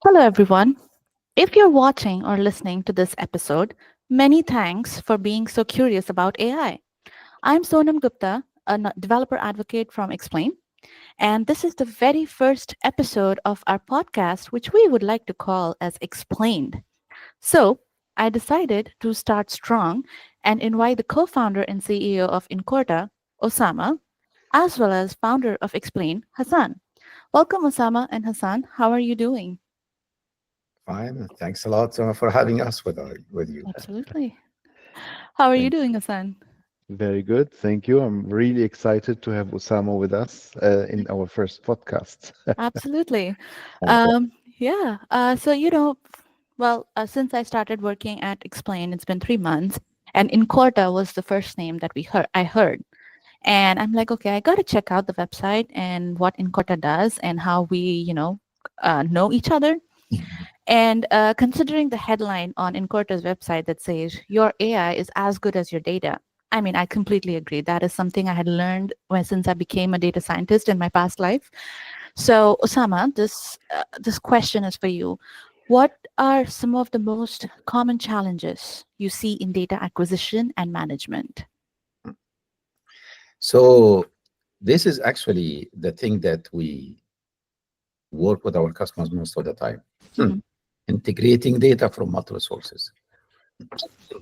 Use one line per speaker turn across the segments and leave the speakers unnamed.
Hello, everyone. If you're watching or listening to this episode, many thanks for being so curious about AI. I'm Sonam Gupta, a developer advocate from Explain, and this is the very first episode of our podcast, which we would like to call as Explained. So, I decided to start strong and invite the co founder and CEO of Incorta, Osama, as well as founder of Explain, Hassan. Welcome, Osama and Hassan. How are you doing?
Fine. Thanks a lot for having us with you.
Absolutely. How are you
Thank
doing, Hassan?
Very good. Thank you. I'm really excited to have Osama with us in our first podcast.
Absolutely.
Thank you.
Um, yeah. Since I started working at Explain, it's been 3 months, and Incorta was the first name that I heard. And I'm like, okay, I got to check out the website and what Incorta does and how we, know each other. And considering the headline on Incorta's website that says your AI is as good as your data, I mean, I completely agree. That is something I had learned since I became a data scientist in my past life. So, Osama, this question is for you. What are some of the most common challenges you see in data acquisition and management?
So this is actually the thing that we work with our customers most of the time.
Mhm.
Integrating data from multiple sources.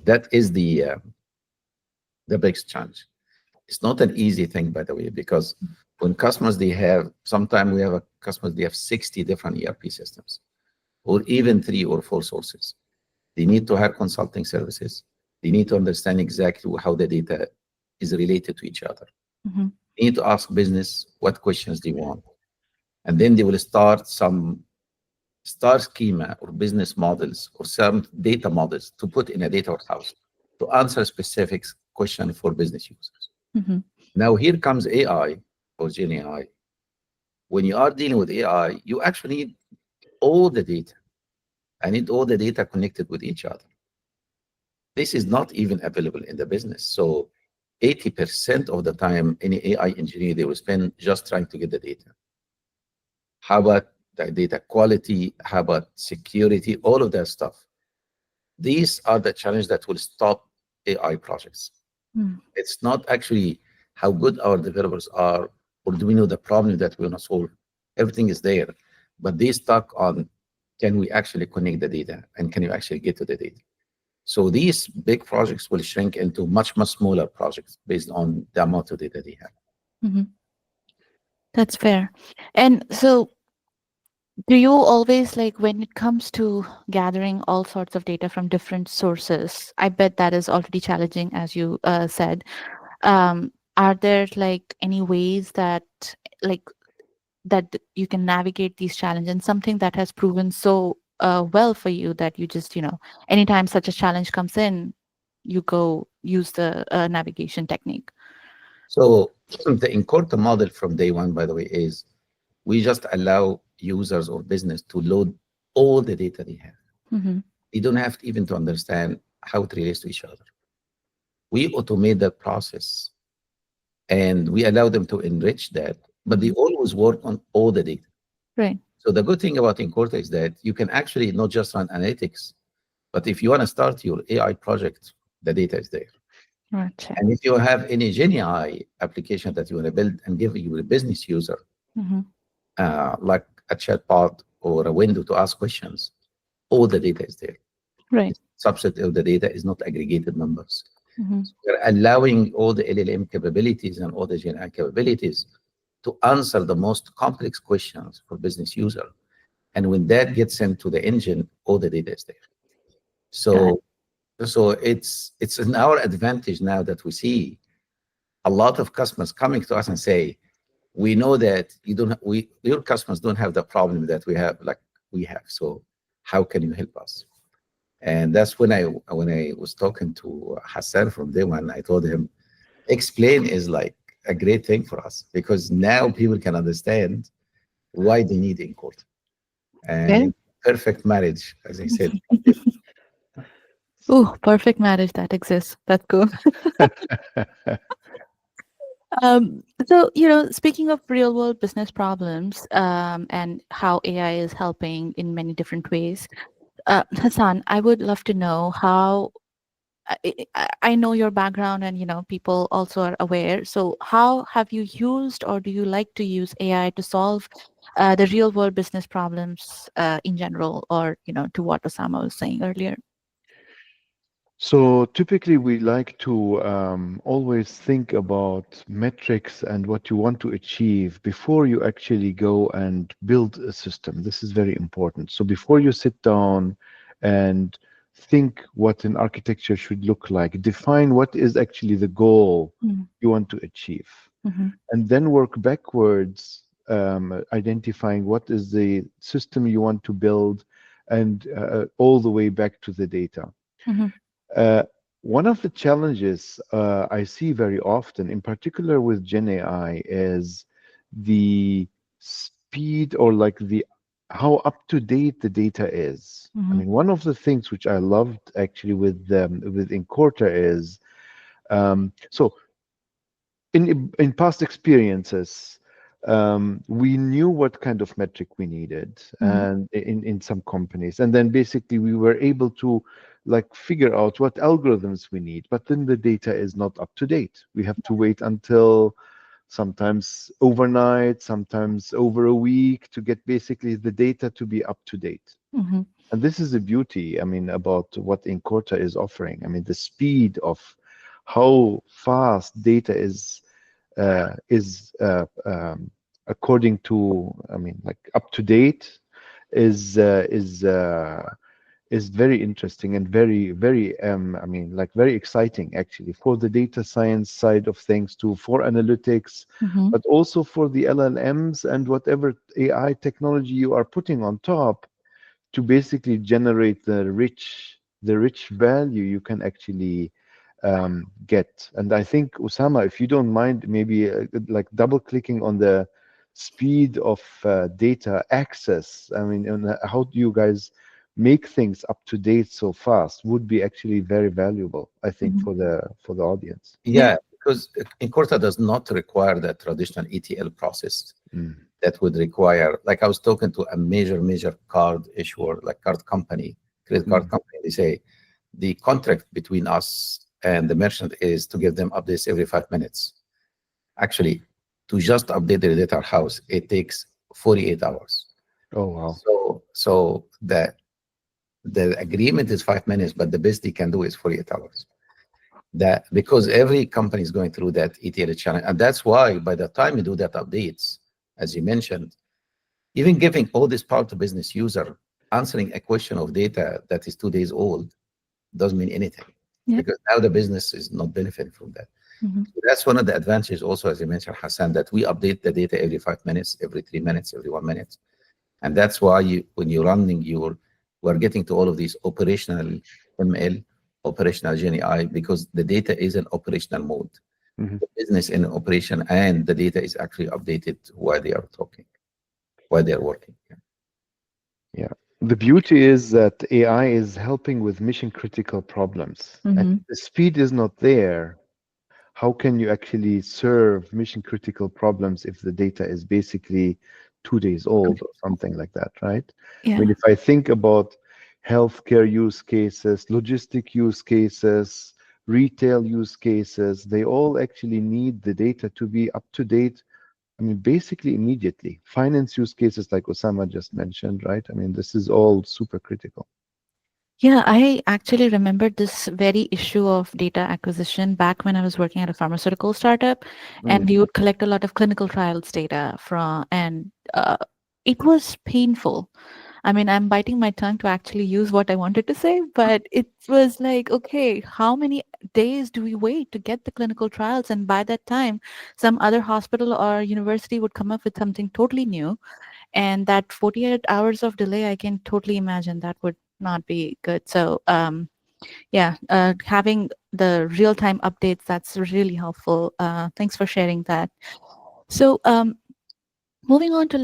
That is the biggest challenge. It's not an easy thing, by the way, because when customers sometimes we have customers, they have 60 different ERP systems, or even 3 or 4 sources. They need to have consulting services. They need to understand exactly how the data is related to each other.
Mhm.
They need to ask business what questions they want. And then they will start some star schema or business models or some data models to put in a data warehouse to answer specific question for business users.
Mhm.
Now here comes AI or Gen AI. When you are dealing with AI, you actually need all the data. I need all the data connected with each other. This is not even available in the business. So 80% of the time, any AI engineer, they will spend just trying to get the data. How about the data quality? How about security? All of that stuff. These are the challenges that will stop AI projects.
Mm.
It's not actually how good our developers are, or do we know the problem that we want to solve. Everything is there, but they stuck on, can we actually connect the data and can you actually get to the data? So these big projects will shrink into much, much smaller projects based on the amount of data they have.
Mhm. That's fair. And so, do you always like when it comes to gathering all sorts of data from different sources? I bet that is already challenging, as you said. Are there like any ways like you can navigate these challenges and something that has proven so well for you that you just anytime such a challenge comes in, you go use the navigation technique?
So the Incorta model from day one, by the way, is we just allow users or business to load all the data they have.
Hmm.
They don't have even to understand how it relates to each other. We automate that process and we allow them to enrich that, but they
Hmm.
always work on all the data.
Right.
So the good thing about Incorta is that you can actually not just run analytics, but if you want to start your AI project, the data is there.
Right.
And if you have any Gen AI application that you want to build and give your business user,
Hmm.
like a chatbot or a window to ask questions, all the data is there.
Right.
Subset of the data is not aggregated numbers.
Hmm.
So we're allowing all the LLM capabilities and all the Gen AI capabilities to answer the most complex questions for business user. And when that gets into the engine, all the data is there.
Got it.
So it's in our advantage now that we see a lot of customers coming to us and say, we know that your customers don't have the problem that we have, like we have. So how can you help us? And that's when I was talking to Hassan from day one, I told him, explain is like a great thing for us because now people can understand why they need Incourt. And
Okay.
it's perfect marriage, as I said.
Oh, perfect marriage that exists. That's cool. Speaking of real world business problems and how AI is helping in many different ways, Hassan, I would love to know how. I know your background, and people also are aware. So, how have you used, or do you like to use AI to solve the real world business problems in general, or to what Osama was saying earlier?
So typically, we like to always think about metrics and what you want to achieve before you actually go and build a system. This is very important. So before you sit down and think what an architecture should look like, define what is actually the goal you want to achieve,
Mm-hmm.
and then work backwards, identifying what is the system you want to build, and all the way back to the data.
Mm-hmm.
Uh, One of the challenges I see very often, in particular with Gen AI, is the speed, or like the how up to date the data is. I
Mm-hmm.
mean, one of the things which I loved actually with Incorta is so in past experiences, we knew what kind of metric we needed,
Mm-hmm.
and in some companies, and then basically we were able to like figure out what algorithms we need, but then the data is not up to date. We have to wait until sometimes overnight, sometimes over a week, to get basically the data to be up to date.
Mm-hmm.
And this is the beauty, I mean, about what Incorta is offering. I mean, the speed of how fast data is according to, I mean, like up to date, is uh, is uh, is very interesting and very I mean, like very exciting actually for the data science side of things too, for analytics,
Mm-hmm.
but also for the LLMs and whatever AI technology you are putting on top to basically generate the rich value you can actually get. And I think, Osama, if you don't mind, maybe like double clicking on the speed of data access. I mean, and how do you guys make things up to date so fast would be actually very valuable, I think,
Mm-hmm.
for the audience.
Yeah.
Yeah, because Incorta does not require the traditional ETL process
Mm.
that would require, like I was talking to a major card issuer, like card company, credit card
Mm.
company. They say the contract between us and the merchant is to give them updates every 5 minutes. Actually, to just update the data house, it takes 48 hours.
Oh, wow.
So the agreement is 5 minutes, but the best they can do is 48 hours. That because every company is going through that ETL challenge, and that's why by the time you do that updates, as you mentioned, even giving all this power to business user, answering a question of data that is 2 days old doesn't mean anything,
Yep.
because now the business is not benefiting from that.
Mm-hmm.
So that's one of the advantages also, as you mentioned, Hassan, that we update the data every 5 minutes, every 3 minutes, every 1 minute. And that's why when you're running we're getting to all of these operational ML, operational GenAI, because the data is an operational mode.
Mhm.
The business in operation and the data is actually updated while they are talking, while they are working. Yeah.
Yeah. The beauty is that AI is helping with mission critical problems. And
Mm-hmm.
if the speed is not there, how can you actually serve mission critical problems if the data is basically 2 days old or something like that, right? I
Yeah.
mean, if I think about healthcare use cases, logistic use cases, retail use cases, they all actually need the data to be up to date. I mean, basically immediately. Finance use cases like Osama just mentioned, right? I mean, this is all super critical.
Yeah, I actually remembered this very issue of data acquisition back when I was working at a pharmaceutical startup, and
Mm,
we would collect a lot of clinical trials data and it was painful. I mean, I'm biting my tongue to actually use what I wanted to say, but it was like, okay, how many days do we wait to get the clinical trials? And by that time, some other hospital or university would come up with something totally new, and that 48 hours of delay, I can totally imagine that would not be good. So yeah, having the real time updates, that's really helpful. Thanks for sharing that. So moving on to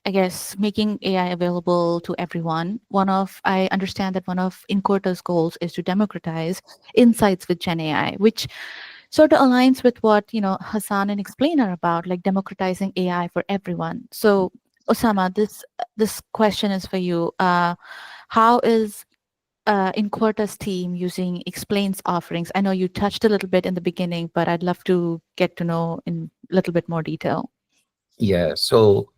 I guess making AI available to everyone. I understand that one of Incorta's goals is to democratize insights with Gen AI, which Sort of aligns with what, Hassan and Explain are about, like democratizing AI for everyone. So, Osama, this question is for you. How is Incorta's team using Explain's offerings? I know you touched a little bit in the beginning, but I'd love to get to know in a little bit more detail.
Yeah. So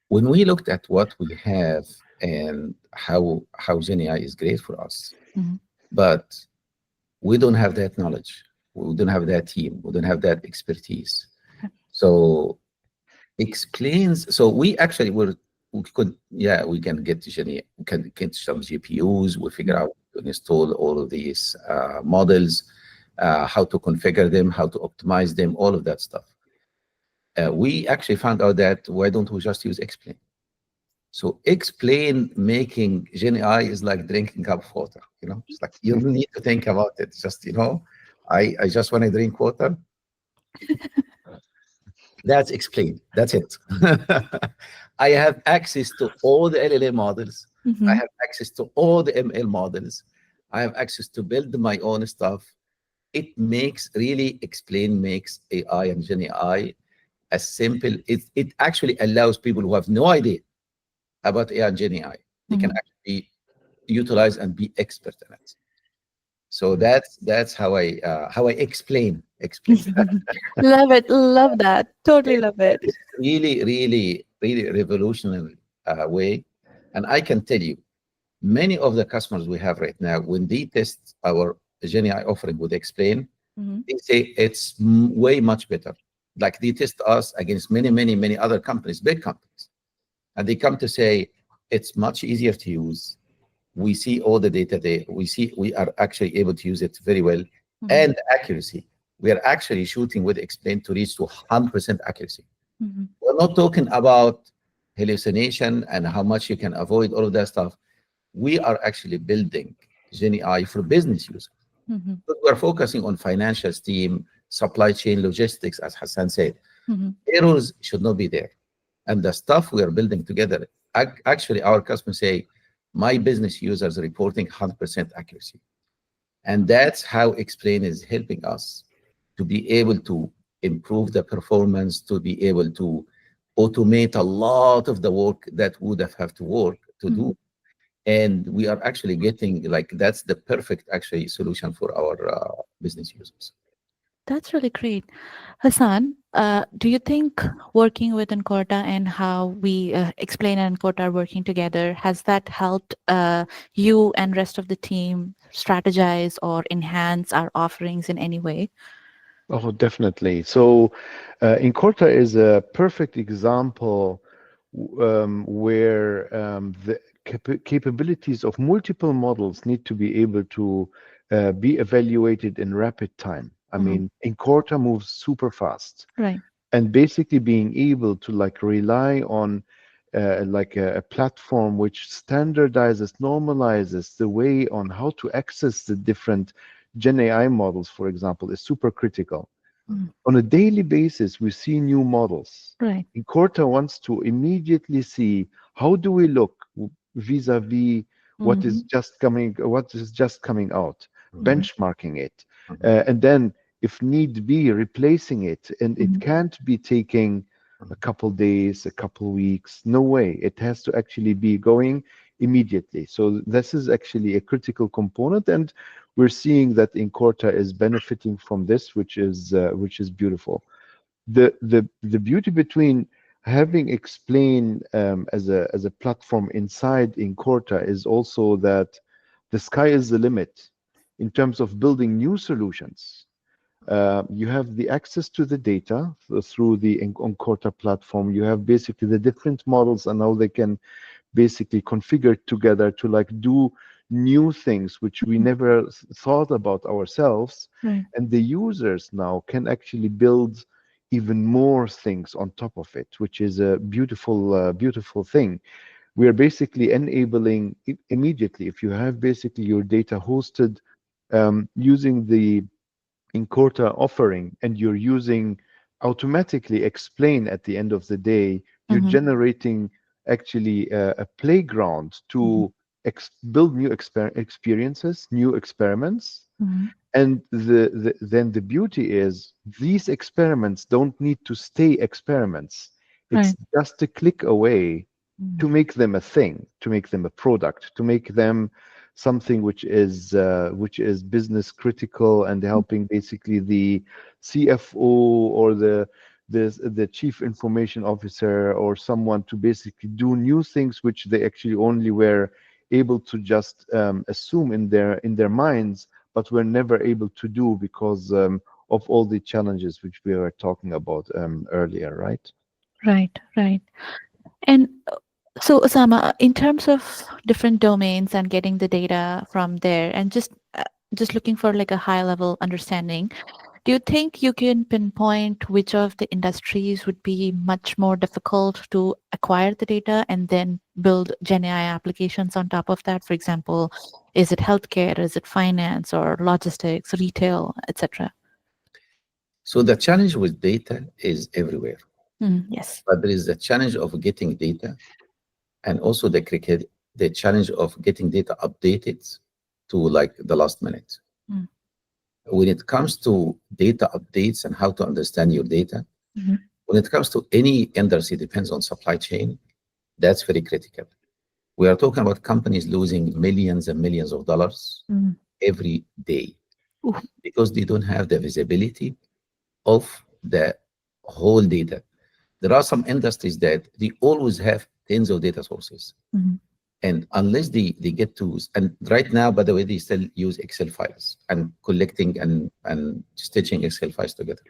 when we looked at what we have and how Gen AI is great for us,
Hmm.
but we don't have that knowledge. We don't have that team. We don't have that expertise. So explains. So we could, yeah, we can get we can get some GPUs. We figure out to install all of these models, how to configure them, how to optimize them, all of that stuff. We actually found out that why don't we just use explain? So explain making Gen AI is like drinking a cup of water. It's like you don't need to think about it. Just I just want to drink water. That's explained. That's it. I have access to all the LLM models. I
Hmm.
have access to all the ML models. I have access to build my own stuff. It makes really explain makes AI and Gen AI as simple. It actually allows people who have no idea about AI and Gen AI. They can
Hmm.
actually utilize and be expert in it. So that's how I explain.
Love it. Love that. Totally love it.
It's really, really, really revolutionary way. And I can tell you, many of the customers we have right now, when they test our GenAI offering with Explain,
Hmm.
they say it's way much better. Like they test us against many, many, many other companies, big companies, and they come to say it's much easier to use. We see all the data there. We are actually able to use it very well,
Hmm.
and accuracy. We are actually shooting with Explain to reach to 100% accuracy.
Hmm.
We're not talking about hallucination and how much you can avoid all of that stuff. We are actually building GenAI for business use.
Hmm.
But we're focusing on financial steam, supply chain logistics, as Hassan said.
Hmm.
Errors should not be there. And the stuff we are building together, actually, our customers say, my business users are reporting 100% accuracy. And that's how Explain is helping us to be able to improve the performance, to be able to automate a lot of the work that would have to work to
Hmm.
do. And we are actually getting like that's the perfect actually solution for our business users.
That's really great. Hassan, do you think working with Incorta and how we explain and Incorta are working together, has that helped you and rest of the team strategize or enhance our offerings in any way?
Oh, definitely. So, Incorta is a perfect example where the capabilities of multiple models need to be able to be evaluated in rapid time. I
Hmm.
mean, Incorta moves super fast,
Right.
and basically being able to like rely on like a platform which standardizes, normalizes the way on how to access the different Gen AI models, for example, is super critical.
Mm.
On a daily basis, we see new models.
Right.
Incorta wants to immediately see how do we look vis-a-vis
Hmm.
what is just coming out,
Mhm,
Hmm.
benchmarking it,
mhm,
and then if need be, replacing it. And it
Hmm.
can't be taking a couple days, a couple weeks. No way. It has to actually be going immediately. So this is actually a critical component, and we're seeing that Incorta is benefiting from this, which is beautiful. The beauty between having Explain as a platform inside Incorta is also that the sky is the limit in terms of building new solutions. You have the access to the data through the Incorta platform. You have basically the different models and how they can basically configured together to like do new things which we never thought about ourselves,
Right.
and the users now can actually build even more things on top of it, which is a beautiful thing. We are basically enabling immediately, if you have basically your data hosted using the Incorta offering, and you're using automatically explain at the end of the day, you're
Hmm.
generating actually a playground
Hmm.
to build new experiences, new experiments,
Mhm.
And then the beauty is these experiments don't need to stay experiments. It's
Right.
just a click away
Mhm.
to make them a thing, to make them a product, to make them something which is business critical and helping basically the CFO or the chief information officer or someone to basically do new things which they actually only were able to just assume in their minds, but were never able to do because of all the challenges which we were talking about earlier, right?
Right. Right. And so, Osama, in terms of different domains and getting the data from there, and just looking for like a high level understanding, do you think you can pinpoint which of the industries would be much more difficult to acquire the data and then build Gen AI applications on top of that? For example, is it healthcare, is it finance, or logistics, retail, etc.?
So the challenge with data is everywhere,
Yes.
but there is a challenge of getting data, and also the challenge of getting data updated to like the last minute.
Mm.
When it comes to data updates and how to understand your data,
Mhm.
when it comes to any industry, depends on supply chain, that's very critical. We are talking about companies losing millions and millions of dollars
Mm.
every day
Ooh.
because they don't have the visibility of the whole data. There are some industries that they always have tens of data sources.
Mhm.
And unless they get to, and right now, by the way, they still use Excel files and collecting and stitching Excel files together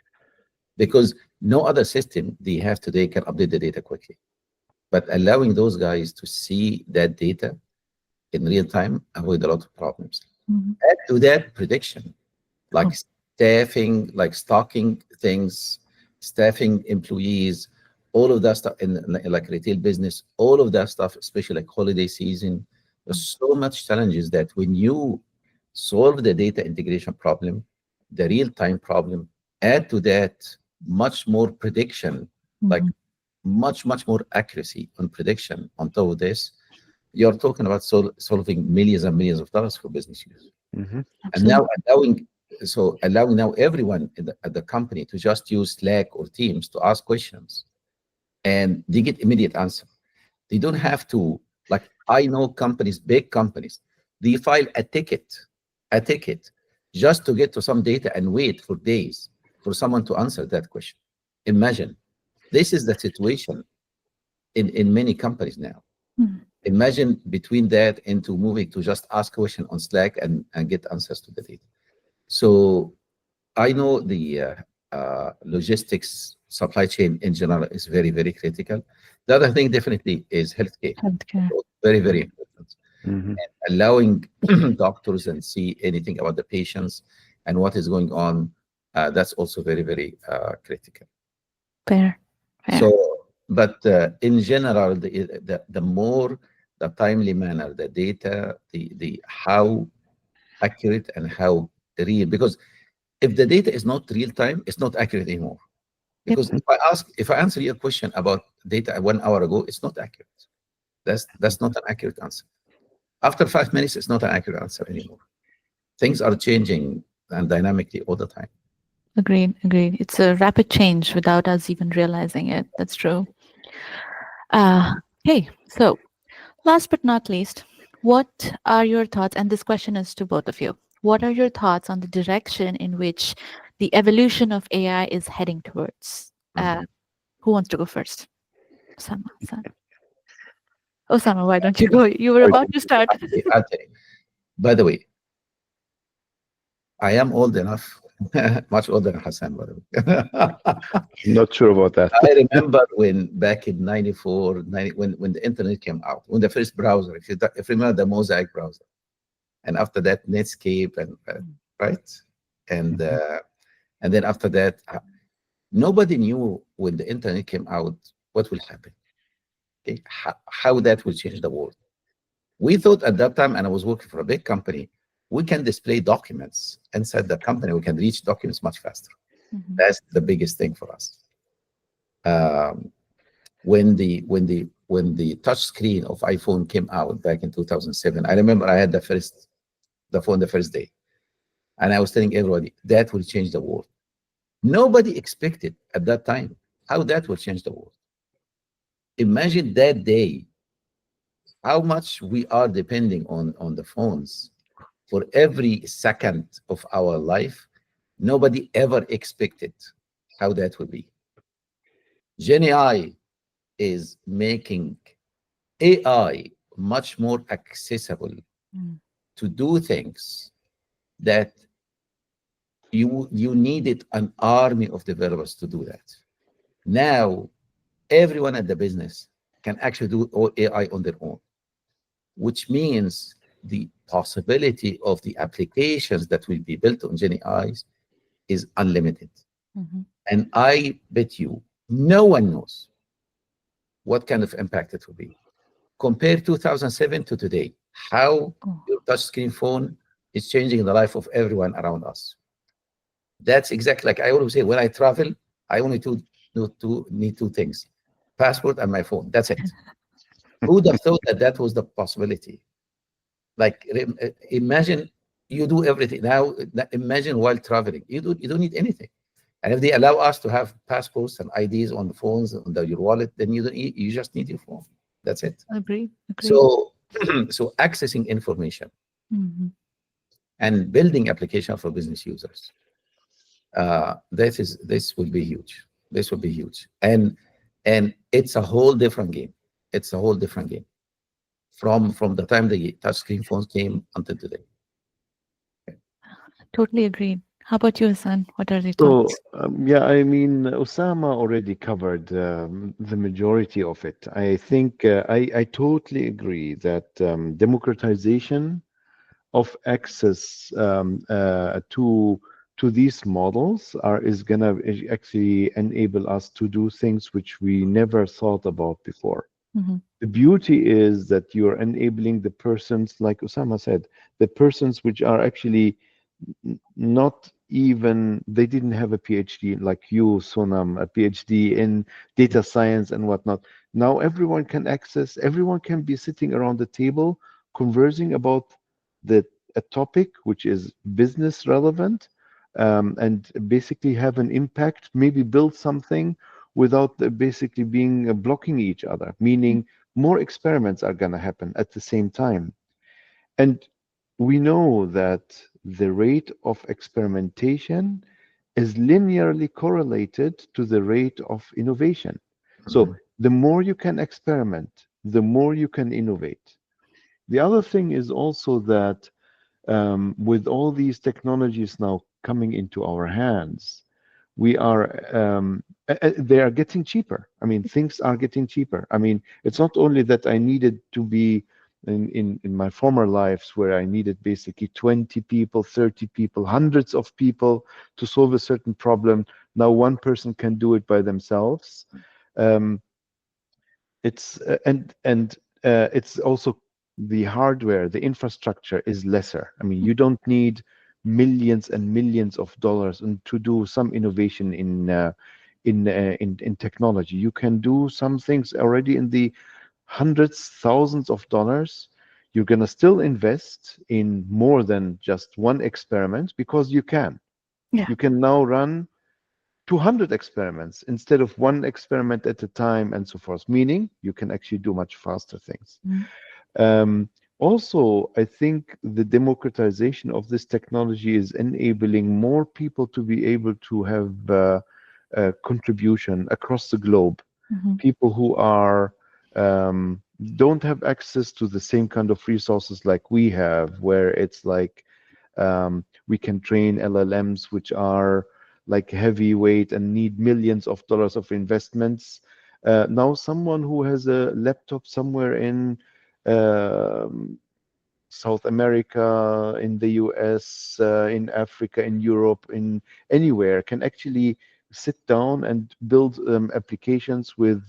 because no other system they have today can update the data quickly. But allowing those guys to see that data in real time avoid a lot of problems.
Mhm.
Add to that prediction, like
Oh.
staffing, like stocking things, staffing employees, all of that stuff in like retail business, all of that stuff, especially like holiday season. There's so much challenges that when you solve the data integration problem, the real time problem, add to that much more prediction, like
Mhm.
much more accuracy on prediction on top of this, you're talking about solving millions and millions of dollars for business use.
Hmm.
And now
Absolutely.
allowing now everyone at the company to just use Slack or Teams to ask questions, and they get immediate answer. They don't have to, like, I know companies, big companies, they file a ticket just to get to some data and wait for days for someone to answer that question. Imagine this is the situation in many companies now.
Mm.
Imagine between that into moving to just ask question on Slack and get answers to the data. So I know the logistics supply chain in general is very, very critical. The other thing definitely is healthcare.
Healthcare.
Very, very important.
Hmm.
Allowing doctors and see anything about the patients and what is going on, that's also very, very critical.
Fair. Fair.
So, but in general, the more the timely manner, the data, the how accurate and how real, because if the data is not real time, it's not accurate anymore.
Yep.
Because if I answer your question about data 1 hour ago, it's not accurate. That's not an accurate answer. After 5 minutes, it's not an accurate answer anymore. Things are changing and dynamically all the time.
Agreed. Agreed. It's a rapid change without us even realizing it. That's true. Uh, hey, so last but not least, what are your thoughts? And this question is to both of you. What are your thoughts on the direction in which the evolution of AI is heading towards?
Mhm.
Who wants to go first? Osama. Hassan. Osama, why don't you go? You were about to start.
I'll tell you. By the way, I am old enough, much older than Hassan, by the way.
Not sure about that.
I remember when back in 94, 90, when the internet came out, when the first browser, if you remember the Mosaic browser, and after that Netscape and right, and
Mhm.
uh, and then after that, nobody knew when the internet came out what will happen. Okay, how that will change the world. We thought at that time, and I was working for a big company, we can display documents inside the company. We can reach documents much faster.
Mhm.
That's the biggest thing for us. Um, when the touch screen of iPhone came out back in 2007, I remember I had the phone the first day. And I was telling everybody that will change the world. Nobody expected at that time how that will change the world. Imagine that day, how much we are depending on the phones for every second of our life. Nobody ever expected how that would be. Gen AI is making AI much more accessible
Mm.
to do things that you needed an army of developers to do that. Now, everyone at the business can actually do all AI on their own, which means the possibility of the applications that will be built on Gen AIs is unlimited.
Mhm.
And I bet you no one knows what kind of impact it will be. Compare 2007 to today, how
Oh,
your touchscreen phone is changing the life of everyone around us. That's exactly like I always say, when I travel, I only need two things: passport and my phone. That's it. Who would have thought that that was the possibility? Like, imagine you do everything now. Imagine while traveling, you don't need anything. And if they allow us to have passports and IDs on the phones, on your wallet, then you just need your phone. That's it.
agreed. Agreed.
So, so accessing information
Mhm.
and building application for business users. This will be huge. This will be huge, and it's a whole different game. It's a whole different game from the time the touchscreen phones came until today.
Totally agreed. How about you, Hassan? What are your
So,
thoughts?
yeah, I mean, Osama already covered the majority of it. I think I totally agree that democratization of access to these models is gonna actually enable us to do things which we never thought about before.
Mhm.
The beauty is that you're enabling the persons, like Osama said, the persons which are actually not even, they didn't have a PhD like you, Sonam, a PhD in data science and whatnot. Now everyone can access, everyone can be sitting around the table conversing about the a topic which is business relevant, and basically have an impact, maybe build something without basically being blocking each other, meaning more experiments are going to happen at the same time. And we know that the rate of experimentation is linearly correlated to the rate of innovation. So
Mhm.
the more you can experiment, the more you can innovate. The other thing is also that with all these technologies now coming into our hands, we are they are getting cheaper. I mean, things are getting cheaper. I mean, it's not only that I needed to be in my former lives where I needed basically 20 people, 30 people, hundreds of people to solve a certain problem. Now one person can do it by themselves. Um, it's it's also the hardware, the infrastructure is lesser. I mean, you don't need millions and millions of dollars and to do some innovation in technology. You can do some things already in the hundreds, thousands of dollars. You're gonna still invest in more than just one experiment because you can.
Yeah.
You can now run 200 experiments instead of one experiment at a time and so forth, meaning you can actually do much faster things.
Mhm.
Um, Also, I think the democratization of this technology is enabling more people to be able to have contribution across the globe.
Mhm.
People who are don't have access to the same kind of resources like we have, where it's like we can train LLMs, which are like heavyweight and need millions of dollars of investments. Now, someone who has a laptop somewhere in um, South America, in the US, in Africa, in Europe, in anywhere, can actually sit down and build applications with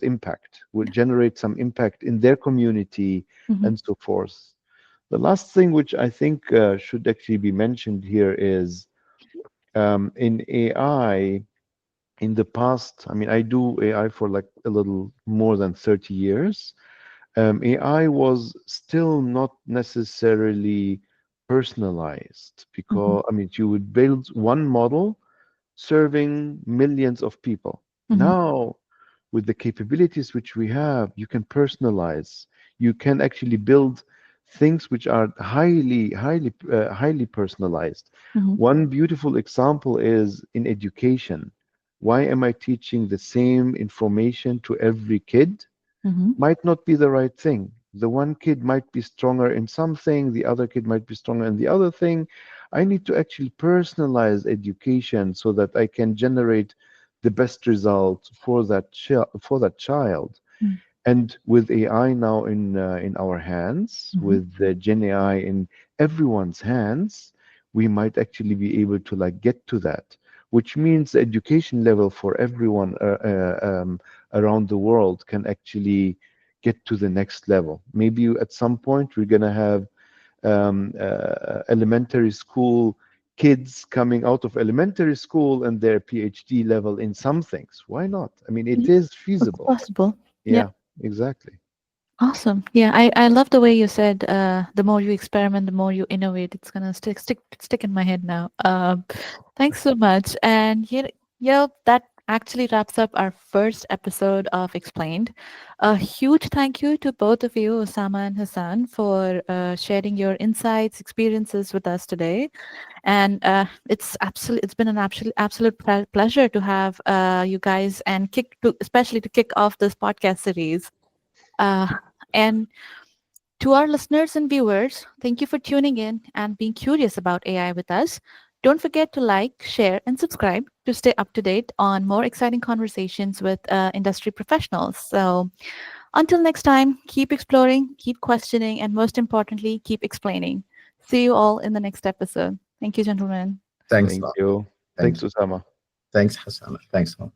impact, will generate some impact in their community
Mhm.
and so forth. The last thing which I think should actually be mentioned here is in AI. In the past, I mean, I do AI for like a little more than 30 years. AI was still not necessarily personalized,
Mm-hmm.
because I mean you would build one model serving millions of people.
Mm-hmm.
Now, with the capabilities which we have, you can personalize. You can actually build things which are highly personalized.
Mm-hmm.
One beautiful example is in education. Why am I teaching the same information to every kid?
Mm-hmm.
Might not be the right thing. The one kid might be stronger in something, the other kid might be stronger in the other thing. I need to actually personalize education so that I can generate the best result for that child. And with AI now in our hands,
Mm-hmm.
with the Gen AI in everyone's hands, we might actually be able to like get to that, which means the education level for everyone around the world can actually get to the next level. Maybe at some point we're gonna have elementary school kids coming out of elementary school and their PhD level in some things. Why not? I mean, it
Yeah,
is
it's
feasible.
possible. Yeah.
Yeah, exactly.
Awesome. Yeah, I love the way you said the more you experiment, the more you innovate. It's gonna stick in my head now. Thanks so much. And yeah, that actually wraps up our first episode of Explained. A huge thank you to both of you, Osama and Hassan, for sharing your insights, experiences with us today. And it's been an absolute pleasure to have you guys and especially to kick off this podcast series. Uh, and to our listeners and viewers, thank you for tuning in and being curious about AI with us. Don't forget to like, share, and subscribe to stay up to date on more exciting conversations with industry professionals. So, until next time, keep exploring, keep questioning, and most importantly, keep explaining. See you all in the next episode. Thank you, gentlemen.
Thanks a
Thank
lot.
you.
Thank
Thanks,
you.
Osama.
Thanks, Hassan. Thanks a lot.